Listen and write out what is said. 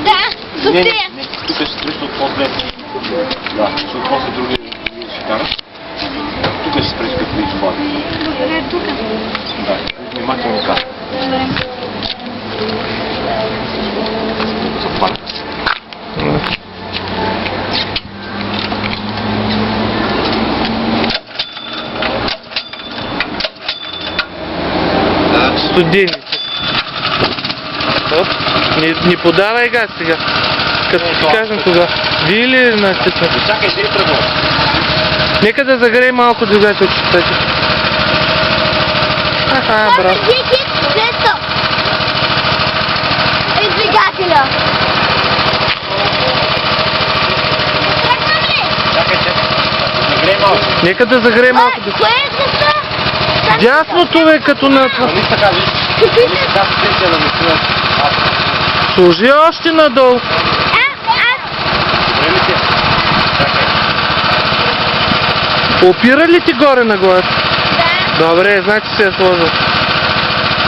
Да, Не, супер. тук ще строиш от по-зле. Да, защото после други ще караш. Тук ще спреш като видиш хлади. Добре, тук. Да, внимателно караш. Добре. Запалят. Студените. Оп, не подавай газ сега. Като ти кажем кога. Вие ли натисна? Чакай, ще тръгва. Нека да загрее малко двигател, че пети. Аха, брат. Дики, често. И двигателя. Тръгна ли? Чакай, нагрей малко. Нека да загрее малко. Кое е гъста? Дясното бе, като на това. Нали така, виж? Нали така се се намесила. Служи още надолу. Време ти. Чакай. Опира ли ти горе на глас? Да. Добре, значи се е сложил.